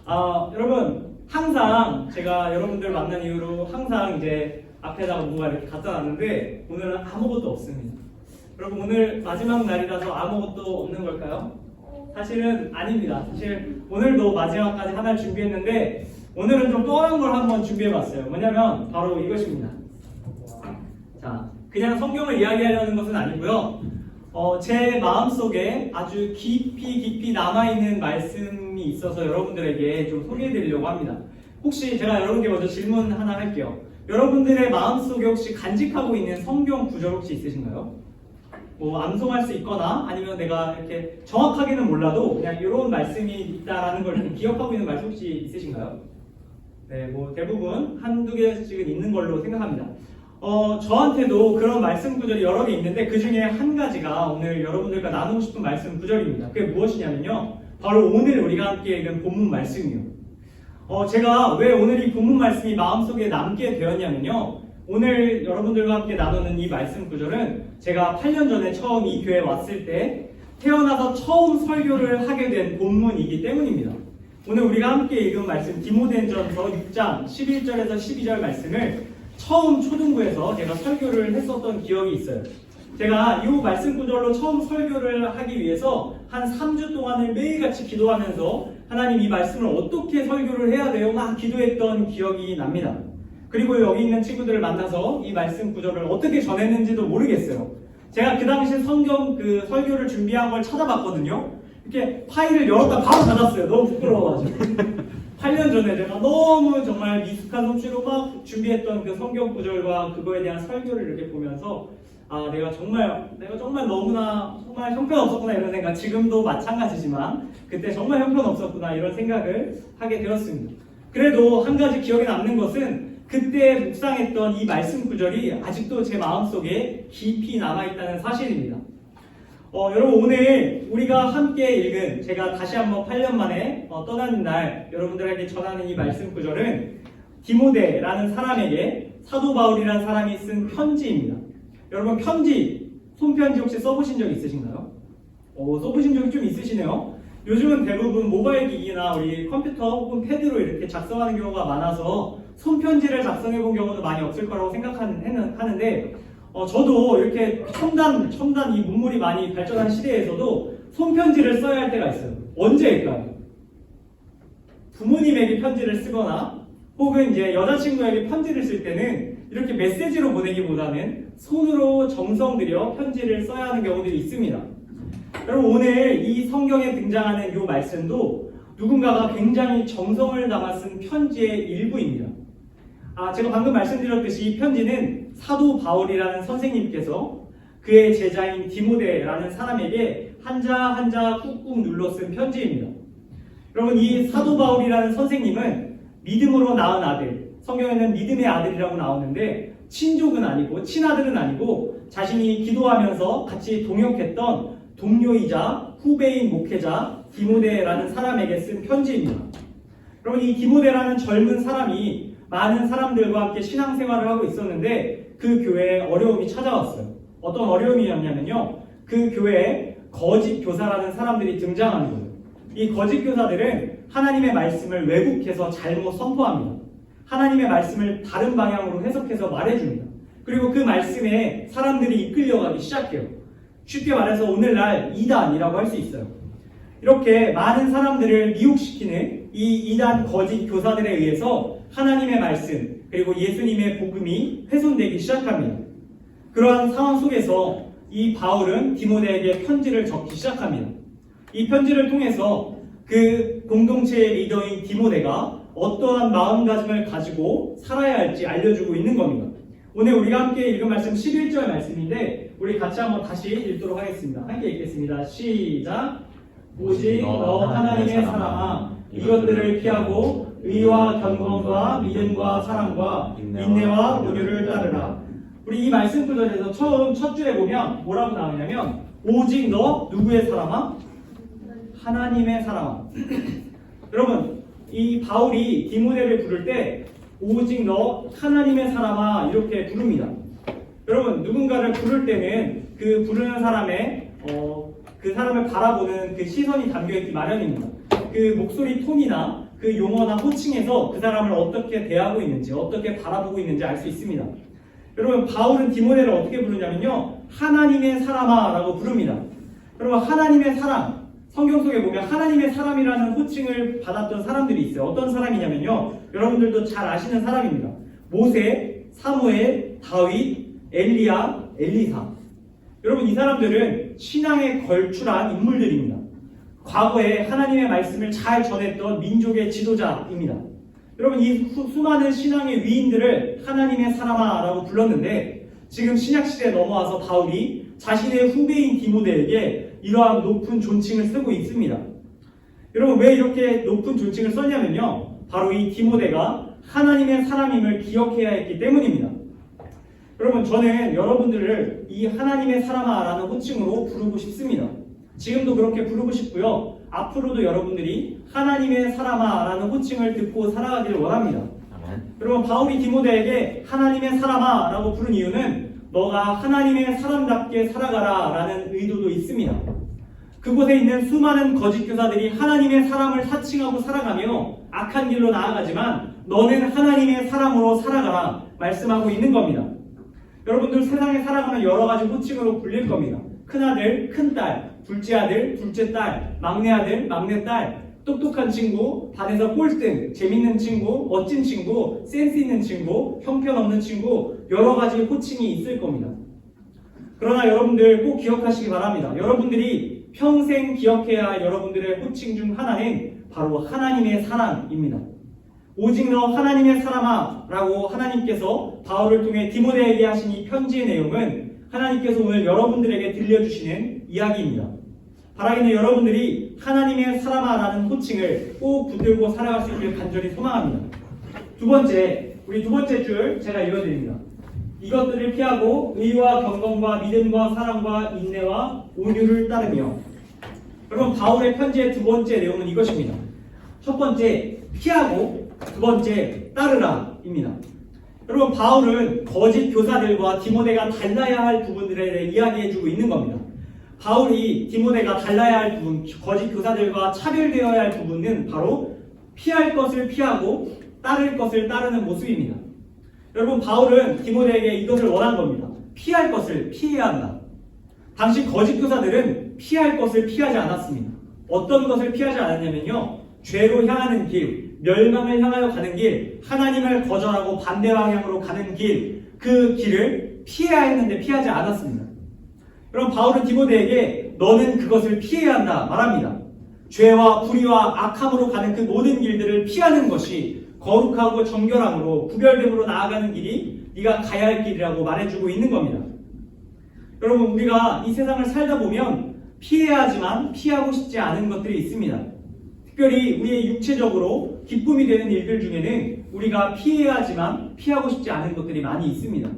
여러분 항상 제가 여러분들 만난 이후로 항상 이제 앞에다가 뭔가 이렇게 갖다 놨는데 오늘은 아무것도 없습니다. 여러분 오늘 마지막 날이라서 아무것도 없는 걸까요? 사실은 아닙니다. 사실 오늘도 마지막까지 하나를 준비했는데 오늘은 좀 떠난 걸 한번 준비해봤어요. 뭐냐면 바로 이것입니다. 자, 그냥 성경을 이야기하려는 것은 아니고요. 제 마음속에 아주 깊이 남아있는 말씀이 있어서 여러분들에게 좀 소개해드리려고 합니다. 혹시 제가 여러분께 먼저 질문 하나 할게요. 여러분들의 마음속에 혹시 간직하고 있는 성경 구절 혹시 있으신가요? 뭐 암송할 수 있거나 아니면 내가 이렇게 정확하게는 몰라도 그냥 이런 말씀이 있다라는 걸 기억하고 있는 말씀 혹시 있으신가요? 네, 뭐 대부분 한두 개씩은 있는 걸로 생각합니다. 저한테도 그런 말씀 구절이 여러 개 있는데 그 중에 한 가지가 오늘 여러분들과 나누고 싶은 말씀 구절입니다. 그게 무엇이냐면요. 바로 오늘 우리가 함께 읽은 본문 말씀이요. 제가 왜 오늘 이 본문 말씀이 마음속에 남게 되었냐면요. 오늘 여러분들과 함께 나누는 이 말씀 구절은 제가 8년 전에 처음 이 교회에 왔을 때 태어나서 처음 설교를 하게 된 본문이기 때문입니다. 오늘 우리가 함께 읽은 말씀 디모데전서 6장 11절에서 12절 말씀을 처음 초등부에서 제가 설교를 했었던 기억이 있어요. 제가 이 말씀 구절로 처음 설교를 하기 위해서 한 3주 동안을 매일같이 기도하면서 하나님 이 말씀을 어떻게 설교를 해야 돼요? 막 기도했던 기억이 납니다. 그리고 여기 있는 친구들을 만나서 이 말씀 구절을 어떻게 전했는지도 모르겠어요. 제가 그 당시 성경 그 설교를 준비한 걸 찾아봤거든요. 이렇게 파일을 열었다 바로 닫았어요. 너무 부끄러워가지고. 8년 전에 제가 너무 정말 미숙한 솜씨로 막 준비했던 그 성경 구절과 그거에 대한 설교를 이렇게 보면서 내가 정말 너무나 정말 형편없었구나 이런 생각, 지금도 마찬가지지만 그때 정말 형편없었구나 이런 생각을 하게 되었습니다. 그래도 한 가지 기억에 남는 것은 그때 묵상했던 이 말씀 구절이 아직도 제 마음속에 깊이 남아있다는 사실입니다. 여러분 오늘 우리가 함께 읽은 제가 다시 한번 8년 만에 떠나는 날 여러분들에게 전하는 이 말씀 구절은 디모데라는 사람에게 사도 바울이라는 사람이 쓴 편지입니다. 여러분 편지, 손편지 혹시 써보신 적 있으신가요? 써보신 적이 좀 있으시네요. 요즘은 대부분 모바일 기기나 우리 컴퓨터 혹은 패드로 이렇게 작성하는 경우가 많아서 손편지를 작성해 본 경우도 많이 없을 거라고 생각하는데 저도 이렇게 첨단 이 문물이 많이 발전한 시대에서도 손편지를 써야 할 때가 있어요. 언제일까요? 부모님에게 편지를 쓰거나 혹은 이제 여자친구에게 편지를 쓸 때는 이렇게 메시지로 보내기보다는 손으로 정성 들여 편지를 써야 하는 경우들이 있습니다. 여러분 오늘 이 성경에 등장하는 이 말씀도 누군가가 굉장히 정성을 담아 쓴 편지의 일부입니다. 제가 방금 말씀드렸듯이 이 편지는 사도 바울이라는 선생님께서 그의 제자인 디모데라는 사람에게 한자 한자 꾹꾹 눌러 쓴 편지입니다. 여러분 이 사도 바울이라는 선생님은 믿음으로 낳은 아들, 성경에는 믿음의 아들이라고 나오는데 친족은 아니고 친아들은 아니고 자신이 기도하면서 같이 동역했던 동료이자 후배인 목회자 디모데라는 사람에게 쓴 편지입니다. 여러분 이 디모데라는 젊은 사람이 많은 사람들과 함께 신앙생활을 하고 있었는데 그 교회에 어려움이 찾아왔어요. 어떤 어려움이었냐면요. 그 교회에 거짓 교사라는 사람들이 등장하는 거예요. 이 거짓 교사들은 하나님의 말씀을 왜곡해서 잘못 선포합니다. 하나님의 말씀을 다른 방향으로 해석해서 말해줍니다. 그리고 그 말씀에 사람들이 이끌려가기 시작해요. 쉽게 말해서 오늘날 이단이라고 할 수 있어요. 이렇게 많은 사람들을 미혹시키는 이 이단 거짓 교사들에 의해서 하나님의 말씀 그리고 예수님의 복음이 훼손되기 시작합니다. 그러한 상황 속에서 이 바울은 디모데에게 편지를 적기 시작합니다. 이 편지를 통해서 그 공동체의 리더인 디모데가 어떠한 마음가짐을 가지고 살아야 할지 알려주고 있는 겁니다. 오늘 우리가 함께 읽은 말씀 11절 말씀인데 우리 같이 한번 다시 읽도록 하겠습니다. 함께 읽겠습니다. 시작! 오직 너 하나님의 사랑아 이것들을 피하고 의와 경건과 믿음과 사랑과 인내와 온유를 따르라. 우리 이 말씀 구절에서 첫 줄에 보면 뭐라고 나오냐면 오직 너 누구의 사랑아? 하나님의 사랑아. 여러분 이 바울이 디모데를 부를 때 오직 너 하나님의 사람아 이렇게 부릅니다. 여러분 누군가를 부를 때는 그 부르는 사람의 그 사람을 바라보는 그 시선이 담겨있기 마련입니다. 그 목소리 톤이나 그 용어나 호칭에서 그 사람을 어떻게 대하고 있는지, 어떻게 바라보고 있는지 알 수 있습니다. 여러분, 바울은 디모데를 어떻게 부르냐면요, 하나님의 사람아 라고 부릅니다. 여러분, 하나님의 사람, 성경 속에 보면 하나님의 사람이라는 호칭을 받았던 사람들이 있어요. 어떤 사람이냐면요, 여러분들도 잘 아시는 사람입니다. 모세, 사무엘, 다윗, 엘리야, 엘리사. 여러분, 이 사람들은 신앙에 걸출한 인물들입니다. 과거에 하나님의 말씀을 잘 전했던 민족의 지도자입니다. 여러분, 이 수많은 신앙의 위인들을 하나님의 사람아라고 불렀는데, 지금 신약시대에 넘어와서 바울이 자신의 후배인 디모데에게 이러한 높은 존칭을 쓰고 있습니다. 여러분, 왜 이렇게 높은 존칭을 썼냐면요, 바로 이 디모데가 하나님의 사람임을 기억해야 했기 때문입니다. 여러분, 저는 여러분들을 이 하나님의 사람아라는 호칭으로 부르고 싶습니다. 지금도 그렇게 부르고 싶고요, 앞으로도 여러분들이 하나님의 사람아라는 호칭을 듣고 살아가기를 원합니다. 여러분, 바울이 디모데에게 하나님의 사람아라고 부른 이유는 너가 하나님의 사람답게 살아가라 라는 의도도 있습니다. 그곳에 있는 수많은 거짓 교사들이 하나님의 사람을 사칭하고 살아가며 악한 길로 나아가지만 너는 하나님의 사람으로 살아가라 말씀하고 있는 겁니다. 여러분들 세상에 살아가면 여러 가지 호칭으로 불릴 겁니다. 큰아들, 큰딸, 둘째 아들, 둘째 딸, 막내 아들, 막내 딸, 똑똑한 친구, 반에서 꼴등, 재밌는 친구, 멋진 친구, 센스 있는 친구, 형편없는 친구, 여러 가지 호칭이 있을 겁니다. 그러나 여러분들 꼭 기억하시기 바랍니다. 여러분들이 평생 기억해야 할 여러분들의 호칭 중 하나는 바로 하나님의 사람입니다. 오직 너 하나님의 사람아 라고 하나님께서 바울을 통해 디모데에게 하신 이 편지의 내용은 하나님께서 오늘 여러분들에게 들려주시는 이야기입니다. 바라기는 여러분들이 하나님의 사람아라는 호칭을 꼭 붙들고 살아갈 수 있길 간절히 소망합니다. 두 번째, 우리 두 번째 줄 제가 읽어드립니다. 이것들을 피하고 의와 경건과 믿음과 사랑과 인내와 온유를 따르며. 여러분, 바울의 편지의 두 번째 내용은 이것입니다. 첫 번째, 피하고, 두 번째, 따르라 입니다. 여러분, 바울은 거짓 교사들과 디모데가 달라야 할 부분들에 대해 이야기해주고 있는 겁니다. 바울이 디모데가 달라야 할 부분, 거짓 교사들과 차별되어야 할 부분은 바로 피할 것을 피하고 따를 것을 따르는 모습입니다. 여러분, 바울은 디모데에게 이것을 원한 겁니다. 피할 것을 피해야 한다. 당시 거짓 교사들은 피할 것을 피하지 않았습니다. 어떤 것을 피하지 않았냐면요, 죄로 향하는 길, 멸망을 향하여 가는 길, 하나님을 거절하고 반대 방향으로 가는 길, 그 길을 피해야 했는데 피하지 않았습니다. 그럼 바울은 디모데에게 너는 그것을 피해야 한다 말합니다. 죄와 불의와 악함으로 가는 그 모든 길들을 피하는 것이 거룩하고 정결함으로 구별됨으로 나아가는 길이 네가 가야 할 길이라고 말해주고 있는 겁니다. 여러분, 우리가 이 세상을 살다 보면 피해야 하지만 피하고 싶지 않은 것들이 있습니다. 특별히 우리의 육체적으로 기쁨이 되는 일들 중에는 우리가 피해야 하지만 피하고 싶지 않은 것들이 많이 있습니다.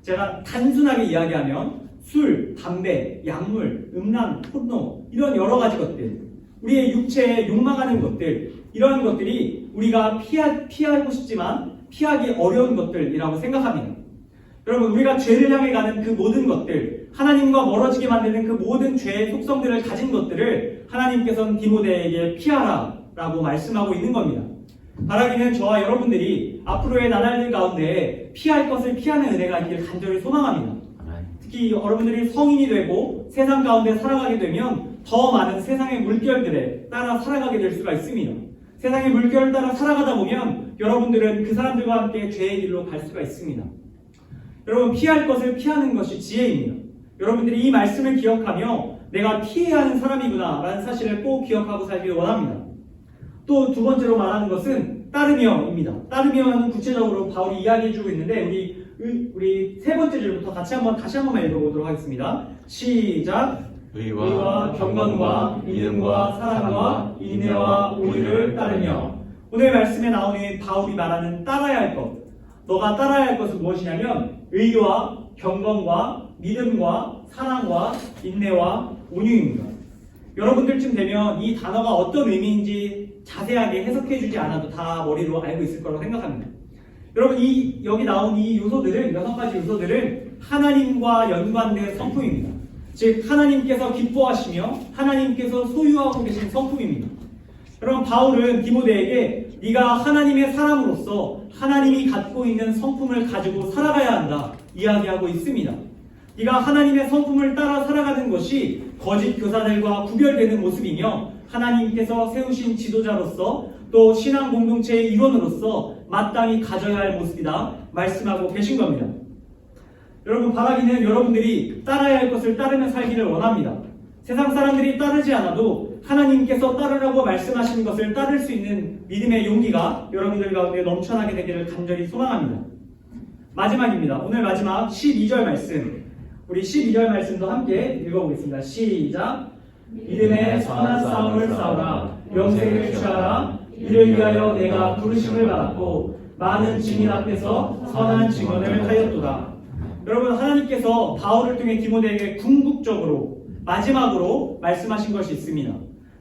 제가 단순하게 이야기하면 술, 담배, 약물, 음란, 포르노, 이런 여러 가지 것들, 우리의 육체에 욕망하는 것들, 이런 것들이 우리가 피하고 싶지만 피하기 어려운 것들이라고 생각합니다. 여러분, 우리가 죄를 향해 가는 그 모든 것들, 하나님과 멀어지게 만드는 그 모든 죄의 속성들을 가진 것들을 하나님께서는 디모데에게 피하라 라고 말씀하고 있는 겁니다. 바라기는 저와 여러분들이 앞으로의 나날들 가운데 피할 것을 피하는 은혜가 있기를 간절히 소망합니다. 특히 여러분들이 성인이 되고 세상 가운데 살아가게 되면 더 많은 세상의 물결들에 따라 살아가게 될 수가 있습니다. 세상의 물결을 따라 살아가다 보면 여러분들은 그 사람들과 함께 죄의 길로 갈 수가 있습니다. 여러분, 피할 것을 피하는 것이 지혜입니다. 여러분들이 이 말씀을 기억하며 내가 피해야 하는 사람이구나 라는 사실을 꼭 기억하고 살기를 원합니다. 또 두 번째로 말하는 것은 따르며입니다. 따르며는 구체적으로 바울이 이야기해주고 있는데 우리 세 번째 줄부터 다시 한번 읽어보도록 하겠습니다. 시작! 의와 경건과 믿음과 사랑과 인내와 온유를 따르며. 오늘 말씀에 나오는 바울이 말하는 따라야 할 것, 너가 따라야 할 것은 무엇이냐면 의와 경건과 믿음과 사랑과 인내와 온유입니다. 여러분들쯤 되면 이 단어가 어떤 의미인지 자세하게 해석해주지 않아도 다 머리로 알고 있을 거라고 생각합니다. 여러분, 여기 나온 이 요소들은, 6가지 요소들은 하나님과 연관된 성품입니다. 즉 하나님께서 기뻐하시며 하나님께서 소유하고 계신 성품입니다. 여러분 바울은 디모데에게 네가 하나님의 사람으로서 하나님이 갖고 있는 성품을 가지고 살아가야 한다 이야기하고 있습니다. 네가 하나님의 성품을 따라 살아가는 것이 거짓 교사들과 구별되는 모습이며 하나님께서 세우신 지도자로서 또 신앙 공동체의 일원으로서 마땅히 가져야 할 모습이다 말씀하고 계신 겁니다. 여러분 바라기는 여러분들이 따라야 할 것을 따르며 살기를 원합니다. 세상 사람들이 따르지 않아도 하나님께서 따르라고 말씀하시는 것을 따를 수 있는 믿음의 용기가 여러분들 가운데 넘쳐나게 되기를 간절히 소망합니다. 마지막입니다. 오늘 마지막 12절 말씀, 우리 12절 말씀도 함께 읽어보겠습니다. 시작. 믿음의 선한 싸움을 싸우라. 명색을 취하라. 이를 위하여 내가 부르심을 받았고 많은 증인 앞에서 선한 증언을 하였도다. 여러분 하나님께서 바울을 통해 디모데에게 궁극적으로 마지막으로 말씀하신 것이 있습니다.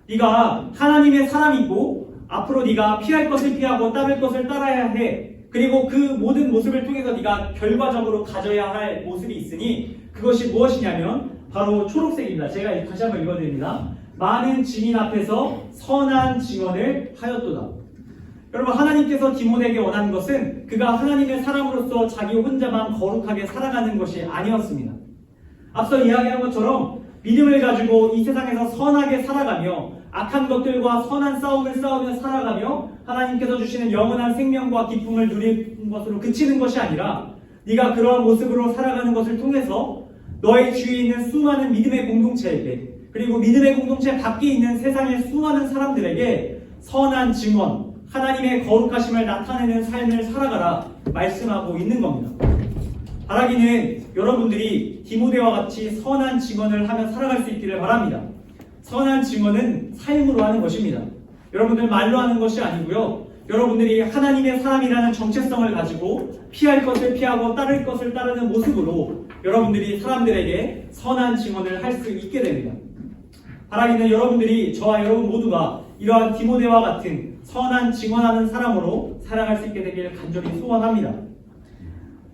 네가 하나님의 사람이고 앞으로 네가 피할 것을 피하고 따를 것을 따라야 해. 그리고 그 모든 모습을 통해서 네가 결과적으로 가져야 할 모습이 있으니 그것이 무엇이냐면 바로 초록색입니다. 제가 다시 한번 읽어드립니다. 많은 증인 앞에서 선한 증언을 하였도다. 여러분 하나님께서 디모데에게 원하는 것은 그가 하나님의 사람으로서 자기 혼자만 거룩하게 살아가는 것이 아니었습니다. 앞서 이야기한 것처럼 믿음을 가지고 이 세상에서 선하게 살아가며 악한 것들과 선한 싸움을 싸우며 살아가며 하나님께서 주시는 영원한 생명과 기쁨을 누리는 것으로 그치는 것이 아니라 네가 그러한 모습으로 살아가는 것을 통해서 너의 주위에 있는 수많은 믿음의 공동체에게 그리고 믿음의 공동체 밖에 있는 세상의 수많은 사람들에게 선한 증언, 하나님의 거룩하심을 나타내는 삶을 살아가라 말씀하고 있는 겁니다. 바라기는 여러분들이 디모데와 같이 선한 증언을 하며 살아갈 수 있기를 바랍니다. 선한 증언은 삶으로 하는 것입니다. 여러분들 말로 하는 것이 아니고요. 여러분들이 하나님의 사람이라는 정체성을 가지고 피할 것을 피하고 따를 것을 따르는 모습으로 여러분들이 사람들에게 선한 증언을 할 수 있게 됩니다. 바라기는 여러분들이 저와 여러분 모두가 이러한 디모데와 같은 선한 증언하는 사람으로 살아갈 수 있게 되기를 간절히 소원합니다.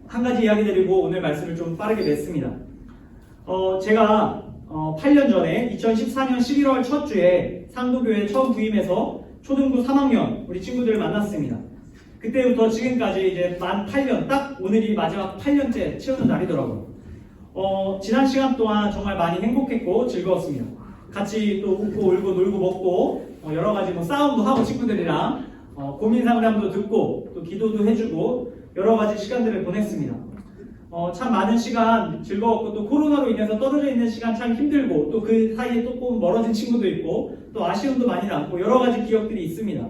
한 가지 이야기 드리고 오늘 말씀을 좀 빠르게 냈습니다. 제가 8년 전에 2014년 11월 첫 주에 상도교회 처음 부임해서 초등부 3학년 우리 친구들을 만났습니다. 그때부터 지금까지 이제 만 8년, 딱 오늘이 마지막 8년째 채우는 날이더라고요. 지난 시간 동안 정말 많이 행복했고 즐거웠습니다. 같이 또 웃고 울고 놀고 먹고 여러 가지 싸움도 하고 친구들이랑 고민 상담도 듣고 또 기도도 해주고 여러 가지 시간들을 보냈습니다. 참 많은 시간 즐거웠고 또 코로나로 인해서 떨어져 있는 시간 참 힘들고 또 그 사이에 또 멀어진 친구도 있고 또 아쉬움도 많이 남고 여러 가지 기억들이 있습니다.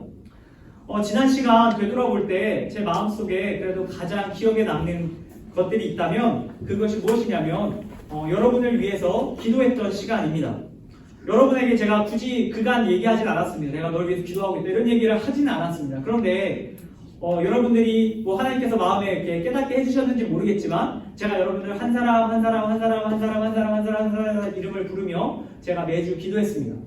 지난 시간 되돌아볼 때 제 마음속에 그래도 가장 기억에 남는 것들이 있다면 그것이 무엇이냐면 여러분을 위해서 기도했던 시간입니다. 여러분에게 제가 굳이 그간 얘기하진 않았습니다. 내가 널 위해서 기도하고 있다 이런 얘기를 하지는 않았습니다. 그런데 여러분들이 하나님께서 마음에 이렇게 깨닫게 해주셨는지 모르겠지만 제가 여러분들 한 사람 이름을 부르며 제가 매주 기도했습니다.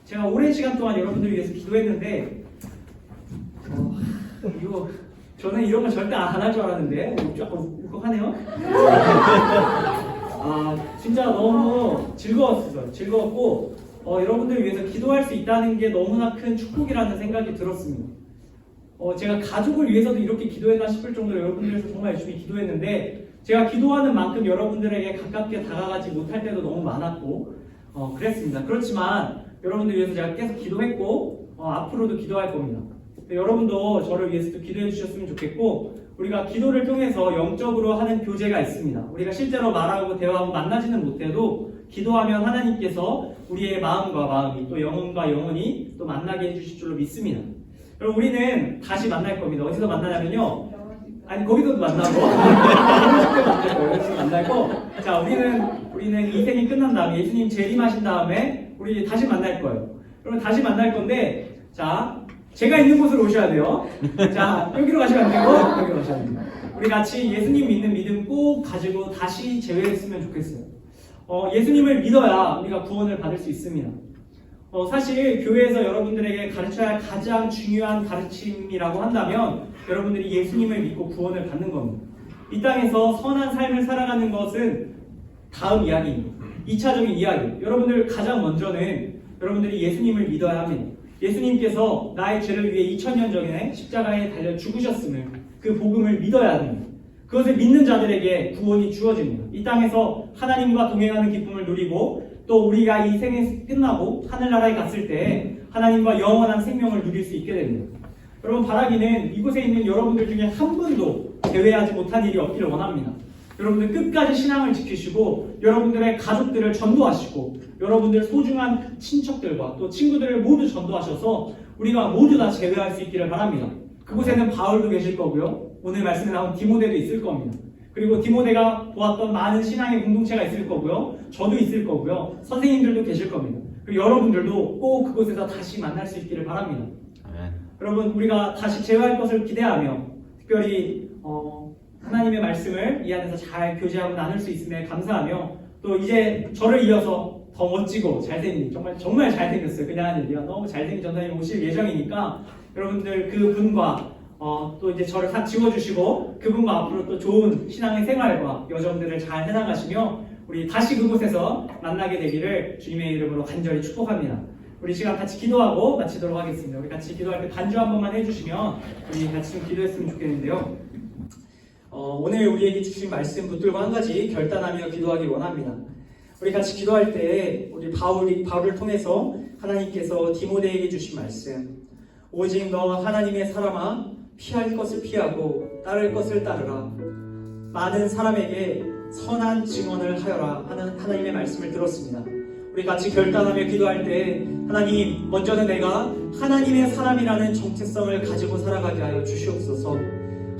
제가 오랜 시간 동안 여러분들을 위해서 기도했는데 저는 이런 거 절대 안 할 줄 알았는데 약간 울컥하네요. 진짜 너무 즐거웠어요. 즐거웠고 여러분들을 위해서 기도할 수 있다는 게 너무나 큰 축복이라는 생각이 들었습니다. 제가 가족을 위해서도 이렇게 기도했나 싶을 정도로 여러분들 위해서 정말 열심히 기도했는데 제가 기도하는 만큼 여러분들에게 가깝게 다가가지 못할 때도 너무 많았고 그랬습니다. 그렇지만 여러분들 위해서 제가 계속 기도했고 앞으로도 기도할 겁니다. 여러분도 저를 위해서도 기도해 주셨으면 좋겠고 우리가 기도를 통해서 영적으로 하는 교제가 있습니다. 우리가 실제로 말하고 대화하고 만나지는 못해도 기도하면 하나님께서 우리의 마음과 마음이 또 영혼과 영혼이 또 만나게 해주실 줄로 믿습니다. 그럼 우리는 다시 만날 겁니다. 어디서 만나냐면요. 아니 거기서도 만나고 여기서 만나고 자 우리는 인생이 끝난 다음에 예수님 재림하신 다음에 우리 다시 만날 거예요. 그럼 다시 만날 건데 자 제가 있는 곳으로 오셔야 돼요. 자 여기로 가시면 안 되고 여기로 가셔야 됩니다. 우리 같이 예수님 믿는 믿음 꼭 가지고 다시 재회했으면 좋겠어요. 예수님을 믿어야 우리가 구원을 받을 수 있습니다. 사실 교회에서 여러분들에게 가르쳐야 할 가장 중요한 가르침이라고 한다면 여러분들이 예수님을 믿고 구원을 받는 겁니다. 이 땅에서 선한 삶을 살아가는 것은 다음 이야기입니다. 2차적인 이야기. 여러분들 가장 먼저는 여러분들이 예수님을 믿어야 합니다. 예수님께서 나의 죄를 위해 2000년 전에 십자가에 달려 죽으셨음을, 그 복음을 믿어야 합니다. 그것을 믿는 자들에게 구원이 주어집니다. 이 땅에서 하나님과 동행하는 기쁨을 누리고 또 우리가 이 생이 끝나고 하늘나라에 갔을 때 하나님과 영원한 생명을 누릴 수 있게 됩니다. 여러분, 바라기는 이곳에 있는 여러분들 중에 한 분도 제외하지 못한 일이 없기를 원합니다. 여러분들 끝까지 신앙을 지키시고 여러분들의 가족들을 전도하시고 여러분들 소중한 친척들과 또 친구들을 모두 전도하셔서 우리가 모두 다 제외할 수 있기를 바랍니다. 그곳에는 바울도 계실 거고요. 오늘 말씀에 나온 디모데도 있을 겁니다. 그리고 디모데가 보았던 많은 신앙의 공동체가 있을 거고요. 저도 있을 거고요. 선생님들도 계실 겁니다. 그리고 여러분들도 꼭 그곳에서 다시 만날 수 있기를 바랍니다. 여러분, 우리가 다시 재회할 것을 기대하며 특별히 하나님의 말씀을 이 안에서 잘 교제하고 나눌 수 있음에 감사하며 또 이제 저를 이어서 더 멋지고 잘생긴, 정말 잘생겼어요. 그냥 하는 얘기가 너무 잘생긴 전사님이 오실 예정이니까 여러분들 그분과 또 이제 저를 다 지워주시고 그분과 앞으로 또 좋은 신앙의 생활과 여정들을 잘 해나가시며 우리 다시 그곳에서 만나게 되기를 주님의 이름으로 간절히 축복합니다. 우리 시간 같이 기도하고 마치도록 하겠습니다. 우리 같이 기도할 때 반주 한 번만 해주시면 우리 같이 좀 기도했으면 좋겠는데요. 오늘 우리에게 주신 말씀 붙들고 한 가지 결단하며 기도하기 원합니다. 우리 같이 기도할 때 우리 바울을 통해서 하나님께서 디모데에게 주신 말씀, 오직 너 하나님의 사람아 피할 것을 피하고 따를 것을 따르라, 많은 사람에게 선한 증언을 하여라 하는 하나님의 말씀을 들었습니다. 우리 같이 결단하며 기도할 때 하나님, 먼저는 내가 하나님의 사람이라는 정체성을 가지고 살아가게 하여 주시옵소서.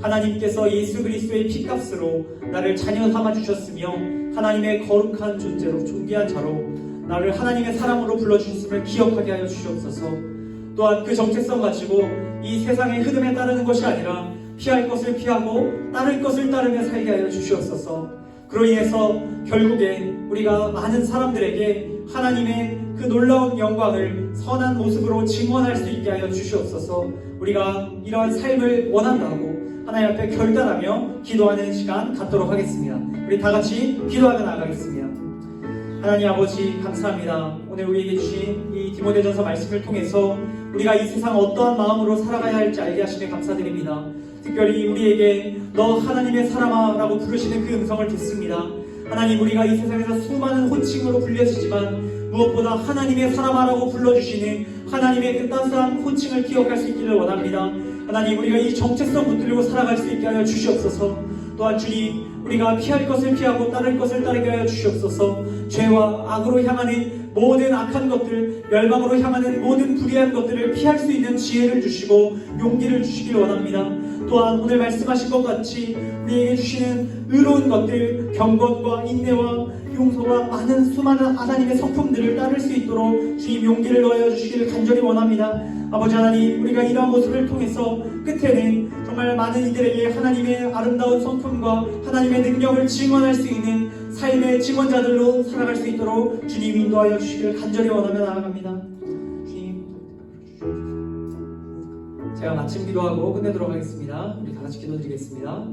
하나님께서 예수 그리스도의 피값으로 나를 자녀 삼아 주셨으며 하나님의 거룩한 존재로 존귀한 자로 나를 하나님의 사람으로 불러주셨음을 기억하게 하여 주시옵소서. 또한 그 정체성 가지고 이 세상의 흐름에 따르는 것이 아니라 피할 것을 피하고 따를 것을 따르며 살게 하여 주시옵소서. 그로 인해서 결국에 우리가 많은 사람들에게 하나님의 그 놀라운 영광을 선한 모습으로 증언할 수 있게 하여 주시옵소서. 우리가 이러한 삶을 원한다고 하나님 앞에 결단하며 기도하는 시간 갖도록 하겠습니다. 우리 다 같이 기도하며 나가겠습니다. 하나님 아버지, 감사합니다. 오늘 우리에게 주신 이 디모데전서 말씀을 통해서 우리가 이 세상 어떠한 마음으로 살아가야 할지 알게 하시니 감사드립니다. 특별히 우리에게 너 하나님의 사람아 라고 부르시는 그 음성을 듣습니다. 하나님, 우리가 이 세상에서 수많은 호칭으로 불려지지만 무엇보다 하나님의 사람아 라고 불러주시는 하나님의 그 따스한 호칭을 기억할 수 있기를 원합니다. 하나님, 우리가 이 정체성 붙들고 살아갈 수 있게 하여 주시옵소서. 또한 주님, 우리가 피할 것을 피하고 따를 것을 따르게 하여 주시옵소서. 죄와 악으로 향하는 모든 악한 것들, 멸망으로 향하는 모든 불의한 것들을 피할 수 있는 지혜를 주시고 용기를 주시길 원합니다. 또한 오늘 말씀하신 것 같이 우리에게 주시는 의로운 것들, 경건과 인내와 용서와 많은 수많은 하나님의 성품들을 따를 수 있도록 주님 용기를 넣어 주시기를 간절히 원합니다. 아버지 하나님, 우리가 이러한 모습을 통해서 끝에는 정말 많은 이들에게 하나님의 아름다운 성품과 하나님의 능력을 증언할 수 있는 삶의 증언자들로 살아갈 수 있도록 주님 인도하여 주시기를 간절히 원하며 나아갑니다. 주님, 제가 마침 기도하고 끝내도록 하겠습니다. 우리 다 같이 기도드리겠습니다.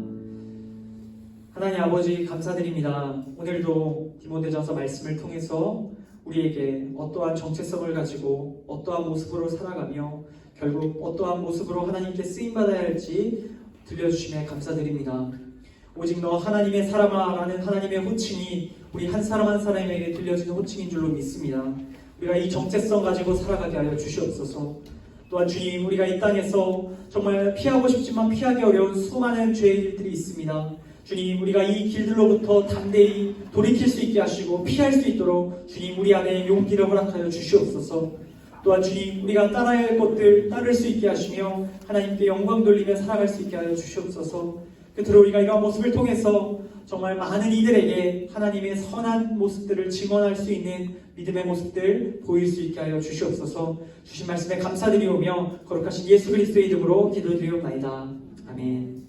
하나님 아버지, 감사드립니다. 오늘도 디모데전서 말씀을 통해서 우리에게 어떠한 정체성을 가지고 어떠한 모습으로 살아가며 결국 어떠한 모습으로 하나님께 쓰임받아야 할지 들려주심에 감사드립니다. 오직 너 하나님의 사람아 라는 하나님의 호칭이 우리 한 사람 한 사람에게 들려지는 호칭인 줄로 믿습니다. 우리가 이 정체성 가지고 살아가게 하여 주시옵소서. 또한 주님, 우리가 이 땅에서 정말 피하고 싶지만 피하기 어려운 수많은 죄들이 있습니다. 주님, 우리가 이 길들로부터 담대히 돌이킬 수 있게 하시고 피할 수 있도록 주님, 우리 안에 용기를 허락하여 주시옵소서. 또한 주님, 우리가 따라야 할 것들 따를 수 있게 하시며 하나님께 영광 돌리며 살아갈 수 있게 하여 주시옵소서. 끝으로 우리가 이러한 모습을 통해서 정말 많은 이들에게 하나님의 선한 모습들을 증언할 수 있는 믿음의 모습들 보일 수 있게 하여 주시옵소서. 주신 말씀에 감사드리오며 거룩하신 예수 그리스도의 이름으로 기도드리옵나이다. 아멘.